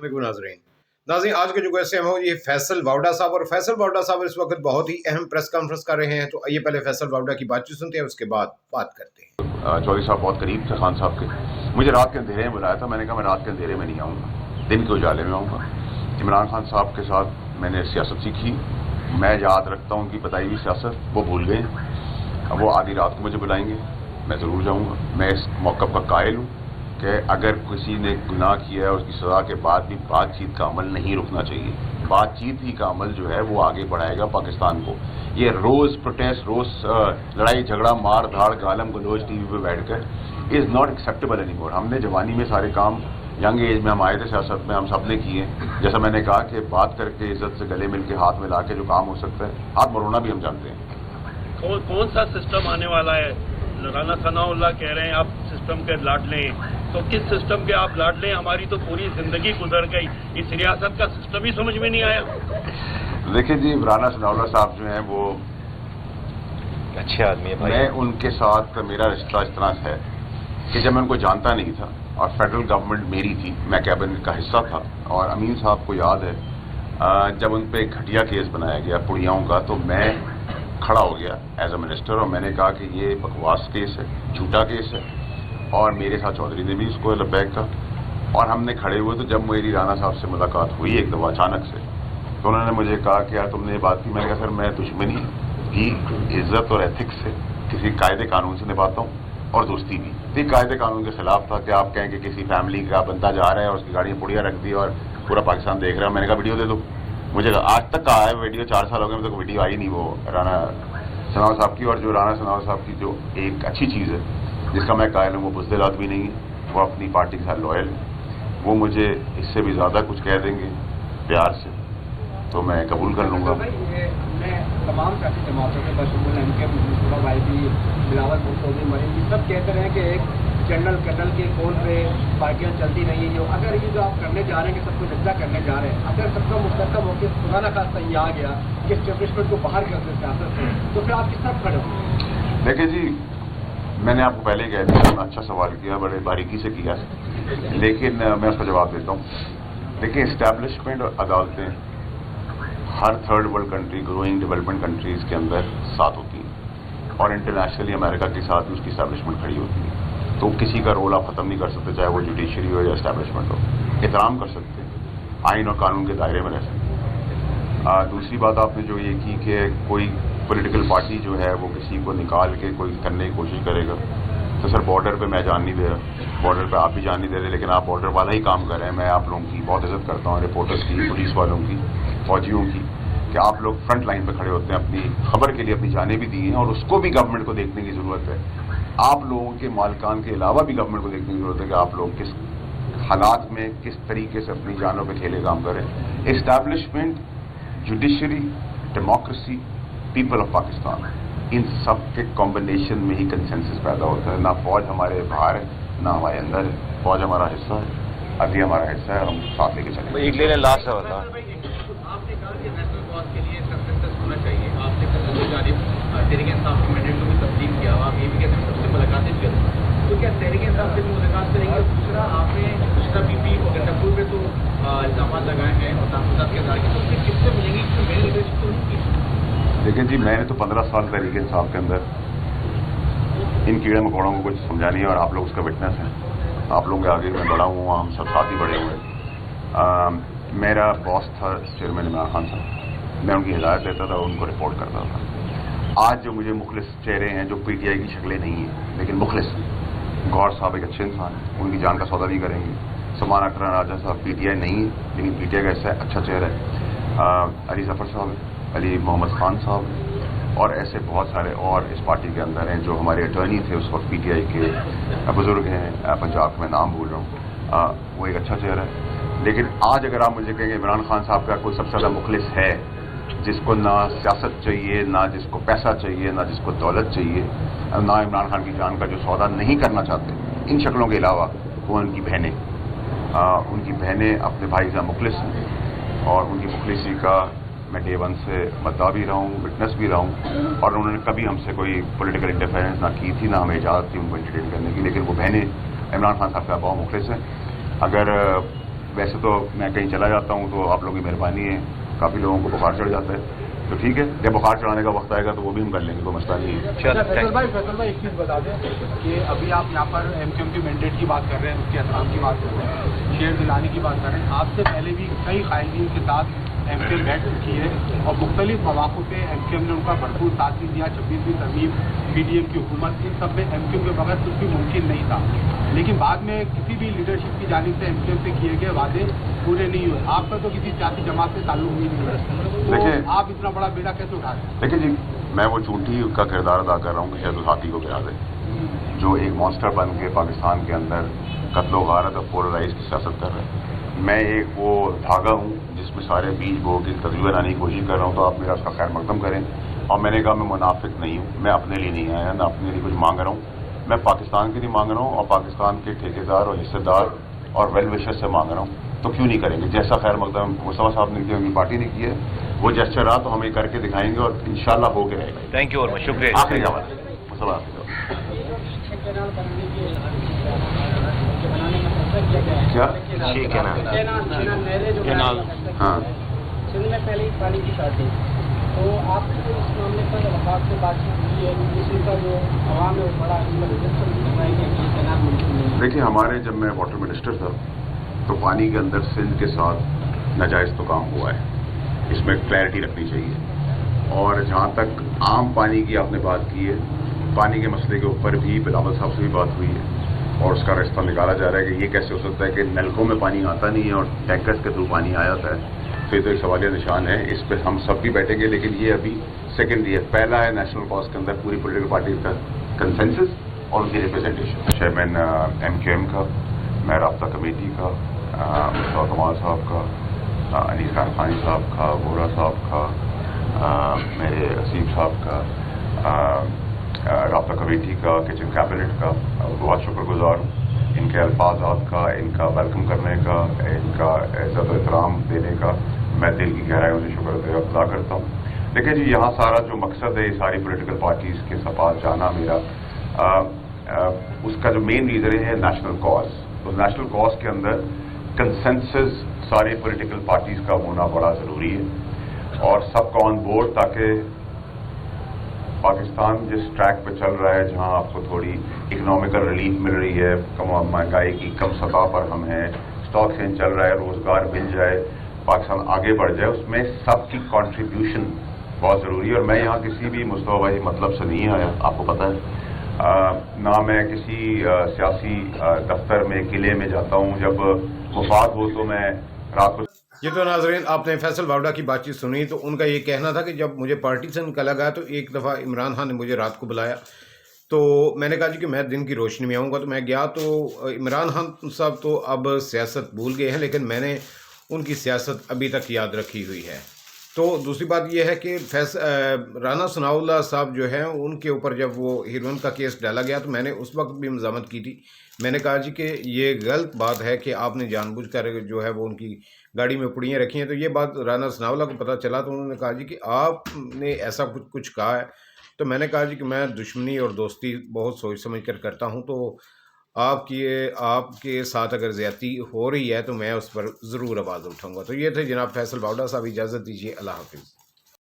नाज़रीन, आज के जो गेस्ट हैं वो ये फैसल वावड़ा साहब, और फैसल वावड़ा साहब इस वक्त बहुत ही अहम प्रेस कॉन्फ्रेंस कर रहे हैं। तो आइए पहले फैसल वावड़ा की बातचीत सुनते हैं, उसके बाद बात करते हैं। चौधरी साहब बहुत करीब थे खान साहब के। मुझे रात के अंधेरे में बुलाया था, मैंने कहा मैं रात के अंधेरे में नहीं आऊँगा, दिन के उजाले में आऊँगा। इमरान खान साहब के साथ मैंने सियासत सीखी, मैं याद रखता हूँ कि बताई हुई सियासत वो भूल गए। अब वो आधी रात को मुझे बुलाएंगे, मैं ज़रूर जाऊँगा। मैं इस मौक़िफ़ का कायल हूँ कि अगर किसी ने गुनाह किया है उसकी सज़ा के बाद भी बातचीत का अमल नहीं रुकना चाहिए। बातचीत ही का अमल जो है वो आगे बढ़ाएगा पाकिस्तान को। ये रोज़ प्रोटेस्ट, रोज़ लड़ाई झगड़ा, मार धाड़, गालम गलोच टीवी पे बैठकर is not acceptable any more. हमने जवानी में सारे काम, यंग एज में हम आए थे सियासत में, हम सब ने किए। जैसा मैंने कहा कि बात करके इज्जत से गले मिल के हाथ मिला के जो काम हो सकता है, हाथ मरोना भी हम जानते हैं। कौन सा सिस्टम आने वाला है? राना सनाउल्लाह कह रहे हैं आप सिस्टम के लाड लें, तो किस सिस्टम के आप लाड लें? हमारी तो पूरी जिंदगी गुजर गई, इस रियासत का सिस्टम ही समझ में नहीं आया। देखिए जी, राना सनाउल्लाह साहब जो हैं वो अच्छे आदमी है भाई। मैं उनके साथ मेरा रिश्ता इस तरह है कि जब मैं उनको जानता नहीं था और फेडरल गवर्नमेंट मेरी थी, मैं कैबिनेट का हिस्सा था, और अमीन साहब को याद है जब उन पर एक घटिया केस बनाया गया पुड़ियाओं का, तो मैं खड़ा हो गया एज अ मिनिस्टर और मैंने कहा कि ये बकवास केस है, झूठा केस है। और मेरे साथ चौधरी ने भी इसको लबैक कहा और हमने खड़े हुए। तो जब मेरी राना साहब से मुलाकात हुई एक दफ़ा अचानक से, तो उन्होंने मुझे कहा कि यार तुमने ये बात की। मैंने कहा सर मैं दुश्मनी भी इज्जत और एथिक्स से, किसी कायदे कानून से निभाता हूँ, और दोस्ती भी कायदे कानून के खिलाफ था कि आप कहें कि किसी फैमिली का बंदा जा रहा है और उसकी गाड़ी में पुड़िया रख दी और पूरा पाकिस्तान देख रहा है। मैंने कहा वीडियो दे दो। मुझे आज तक कहा है वीडियो, 4 साल हो गए, तो वीडियो आई नहीं वो राना सनाउल्लाह साहब की। और जो राना सनाउल्लाह साहब की जो एक अच्छी चीज़ है जिसका मैं कायल हूँ, वो बुज़दिल आदमी नहीं है, वो अपनी पार्टी के साथ लॉयल है। वो मुझे इससे भी ज़्यादा कुछ कह देंगे प्यार से तो मैं कबूल कर लूँगा। मैं तमाम सियासी जमातों के बशमूल एमके भाई भी, बिलावल भुट्टो भी, मरीम सब कहते रहे कि एक जनरल के कौल पे पार्टियाँ चलती नहीं है। जो अगर ये जो आप करने जा रहे हैं कि सबको जज्जा करने जा रहे हैं, अगर सबका मुश्तरका मौके खुदा न खास्ता ये आ गया कि एस्टेब्लिशमेंट को बाहर कर दे सियासत से, तो फिर आप किस तरफ खड़े होंगे? देखिए जी, मैंने आपको पहले ही कह दिया, अच्छा सवाल किया, बड़े बारीकी से किया, लेकिन मैं उसका जवाब देता हूँ। देखिए, इस्टेब्लिशमेंट और अदालतें हर third world country, growing development countries के अंदर साथ होती हैं, और इंटरनेशनली अमेरिका के साथ भी उसकी इस्टेब्लिशमेंट खड़ी होती है। तो किसी का रोल आप ख़त्म नहीं कर सकते, चाहे वो जुडिशरी हो या इस्टेब्लिशमेंट हो। एहतराम कर सकते हैं, आइन और कानून के दायरे में रह सकते हैं। दूसरी बात आपने जो ये की कि कोई पॉलिटिकल पार्टी जो है वो किसी को निकाल के कोई करने की कोशिश करेगा, तो सर बॉर्डर पे मैं जान नहीं दे रहा, बॉर्डर पे आप भी जान नहीं दे रहे, लेकिन आप बॉर्डर वाला ही काम कर रहे हैं। मैं आप लोगों की बहुत इज्जत करता हूँ, रिपोर्टर्स की, पुलिस वालों की, फौजियों की, कि आप लोग फ्रंट लाइन पे खड़े होते हैं, अपनी खबर के लिए अपनी जानें भी दी हैं, और उसको भी गवर्नमेंट को देखने की ज़रूरत है। आप लोगों के मालिकान के अलावा भी गवर्नमेंट को देखने की ज़रूरत है कि आप लोग किस हालात में किस तरीके से अपनी जानों पे खेले काम करें। Establishment, judiciary, democracy, people of Pakistan, इन सब के कॉम्बिनेशन में ही कंसेंसस पैदा होता है। ना फौज हमारे बाहर है, ना हमारे अंदर है। फौज हमारा हिस्सा है, अभी हमारा हिस्सा है, हम साथ लेके चलेंगे। एक लेने लास्ट सवाल था। आपने कहा कि नेशनल कॉज के लिए कंसेंसस होना चाहिए। आपने तहरीक इंसाफ के मैंडेट को भी तस्लीम किया, आप ये भी कहते हैं सबसे मुलाकातें भी करते, तो क्या तहरीक इंसाफ से भी मुलाकात करेंगे? दूसरा, आपने गुजरा बीपी और गंडापुर पे तो इल्जाम लगाए हैं और तहफात के आधार के, तो फिर किससे मिलेंगी? इसमें मेरी लीडरशिप तो नहीं की। देखिए जी, मैंने तो 15 साल तहरीक इंसाफ के अंदर इन कीड़े मकोड़ों को कुछ समझा नहीं है, और आप लोग उसका विटनेस हैं। आप लोगों के आगे मैं बड़ा हुआ, हम सब साथ ही बड़े हुए। मेरा बॉस था चेयरमैन इमरान खान साहब, मैं उनकी हिदायत देता था, उनको रिपोर्ट करता था। आज जो मुझे मुखलिस चेहरे हैं, जो पीटीआई की शक्लें नहीं हैं लेकिन मुखलिस, गौर साहब एक अच्छे इंसान हैं, उनकी जान का सौदा नहीं करेंगे। समान अकरम राजा साहब पीटीआई नहीं है लेकिन पीटीआई का ऐसा अच्छा चेहरा है। अली जफर साहब, अली मोहम्मद खान साहब, और ऐसे बहुत सारे और इस पार्टी के अंदर हैं जो हमारे अटॉर्नी थे उस वक्त पीटीआई के, बुजुर्ग हैं पंजाब में, नाम भूल रहा हूँ, वो एक अच्छा चेहरा है। लेकिन आज अगर आप मुझे कहेंगे इमरान खान साहब का कोई सबसे ज़्यादा मुखलिस है, जिसको ना सियासत चाहिए, ना जिसको पैसा चाहिए, ना जिसको दौलत चाहिए, ना इमरान खान की जान का जो सौदा नहीं करना चाहते, इन शक्लों के अलावा वो उनकी बहनें, उनकी बहनें अपने भाई से मुखलिस हैं, और उनकी मुखलिसी का मैं डे वन से बता भी रहा हूँ, विटनेस भी रहा हूँ, और उन्होंने कभी हमसे कोई पॉलिटिकल इंटरफेरेंस ना की थी, ना हमें इजाज़त थी उनको इंटरटेन करने की। लेकिन वो बहनें इमरान खान साहब का बहुत मुखलिस हैं। अगर वैसे तो मैं कहीं चला जाता हूँ तो आप लोगों की मेहरबानी है, काफ़ी लोगों को बुखार चढ़ जाता है, तो ठीक है, जब बुखार चढ़ाने का वक्त आएगा तो वो भी हम कर लेंगे, कोई मसला नहीं है। फैसल भाई एक चीज़ बता दें कि अभी आप यहाँ पर एमक्यूएम के मैंडेट की बात कर रहे हैं, उसके एहतराम की बात कर रहे हैं, शेयर दिलाने की बात कर रहे हैं। आपसे पहले भी कई कायदीन के साथ एमक्यूएम बैठ चुकी है और मुख्तलिफ मौक़ों पे एमक्यूएम ने उनका भरपूर साथ भी दिया। 26वीं तरमीम, पीडीएम की हुकूमत, इन सब में एमक्यूएम के बगैर कुछ भी मुमकिन नहीं था, लेकिन बाद में किसी भी लीडरशिप की जानिब से एमक्यूएम से किए गए वादे पूरे नहीं हुए। आपका तो किसी सियासी जमात से ताल्लुक ही नहीं है, तो आप इतना बड़ा बेड़ा कैसे उठा रहे हैं? देखिए जी, मैं वो चूंटी का किरदार अदा कर रहा हूँ कि शायद उस हाथी को गिरा दे, जो एक मॉन्स्टर बन के पाकिस्तान के अंदर कत्लो गारत और पोलराइज की सियासत कर रहे हैं। मैं एक वो धागा हूँ जिसमें सारे बीज बो के तजुर्बा लाने की कोशिश कर रहा हूँ, तो आप मेरा उसका खैर मकदम करें। और मैंने कहा मैं मुनाफिक नहीं हूँ, मैं अपने लिए नहीं आया, ना अपने लिए कुछ मांग रहा हूँ, मैं पाकिस्तान के लिए मांग रहा हूँ और पाकिस्तान के ठेकेदार और हिस्सेदार और वेल विशर से मांग रहा हूँ। तो क्यों नहीं करेंगे? जैसा खैर मकदम मुस्तफा साहब ने किया, उनकी पार्टी ने किया, वो जेस्चर रहा तो हम ये करके दिखाएंगे और इंशाल्लाह हो के रहेगा। थैंक यू और शुक्रिया। आखिरी जवाब मुस्तफा क्या? ठीक है ना, हाँ, सिंध में पहले ही पानी की शादी, तो आपको इस मामले पर वफाक से बातचीत की है? किसी का जो आवाम है वो बड़ा देखिए, हमारे जब मैं वाटर मिनिस्टर था तो पानी के अंदर सिंध के साथ नाजायज़ तो काम हुआ है, इसमें क्लैरिटी रखनी चाहिए। और जहाँ तक आम पानी की आपने बात की है, पानी के मसले के ऊपर भी बिलावल साहब से भी बात हुई है और उसका रास्ता निकाला जा रहा है कि ये कैसे हो सकता है कि नलकों में पानी आता नहीं है और टैंकर्स के थ्रू पानी आ जाता है। तो ये तो एक सवालिया निशान है, इस पर हम सब भी बैठेंगे, लेकिन ये अभी सेकेंडरी है। पहला है नेशनल कॉज के अंदर पूरी पोलिटिकल पार्टी का कंसेंसस और उनकी रिप्रेजेंटेशन। चेयरमैन एमक्यूएम का, मैं राब्ता कमेटी का, मुस्तफा कमाल साहब का, अनीस खान खानी साहब का, वोरा साहब का, मेरे असीम साहब का, राब्ता कमेटी का, किचन कैबिनेट का बहुत शुक्रगुजार हूँ। इनके अल्फाज आपका, इनका वेलकम करने का, इनका इज़्ज़त एहतराम देने का मैं दिल की गहराइयों से शुक्र अदा करता हूँ। लेकिन जी, यहाँ सारा जो मकसद है, ये सारी पॉलिटिकल पार्टीज़ के साथ जाना मेरा, उसका जो मेन रीज़न है नेशनल कॉज। तो नेशनल कॉज के अंदर कंसेंसस सारी पॉलिटिकल पार्टीज़ का होना बड़ा ज़रूरी है और सबका ऑन बोर्ड, ताकि पाकिस्तान जिस ट्रैक पे चल रहा है, जहां आपको थोड़ी इकोनॉमिकल रिलीफ मिल रही है, कम महंगाई की कम सतह पर हम हैं, स्टॉक एक्सचेंज चल रहा है, रोज़गार मिल जाए, पाकिस्तान आगे बढ़ जाए, उसमें सबकी कंट्रीब्यूशन बहुत ज़रूरी है। और मैं यहाँ किसी भी मुस्तफा भाई मतलब से नहीं आया, आपको पता है, ना मैं किसी सियासी दफ्तर में, किले में जाता हूँ। जब मुफाद हो तो मैं रात को। ये तो नाज़रीन, आपने फैसल वावड़ा की बातचीत सुनी, तो उनका ये कहना था कि जब मुझे पार्टी से निकाला गया तो एक दफ़ा इमरान खान ने मुझे रात को बुलाया, तो मैंने कहा जी कि मैं दिन की रोशनी में आऊँगा, तो मैं गया तो इमरान खान साहब तो अब सियासत भूल गए हैं, लेकिन मैंने उनकी सियासत अभी तक याद रखी हुई है। तो दूसरी बात यह है कि राना सनाउल्लाह साहब जो हैं, उनके ऊपर जब वो हीरोइन का केस डाला गया तो मैंने उस वक्त भी मज़ामत की थी। मैंने कहा जी कि ये गलत बात है कि आपने जानबूझकर जो है वो उनकी गाड़ी में पुड़ियाँ रखी हैं। तो ये बात राना सनाउल्लाह को पता चला तो उन्होंने कहा जी कि आपने ऐसा कुछ कहा है। तो मैंने कहा जी कि मैं दुश्मनी और दोस्ती बहुत सोच समझ कर करता हूँ, तो आपके साथ अगर ज़्यादती हो रही है तो मैं उस पर ज़रूर आवाज़ उठाऊँगा। तो ये थे जनाब फैसल वावड़ा साहब, इजाज़त दीजिए, अल्लाह हाफ़िज़।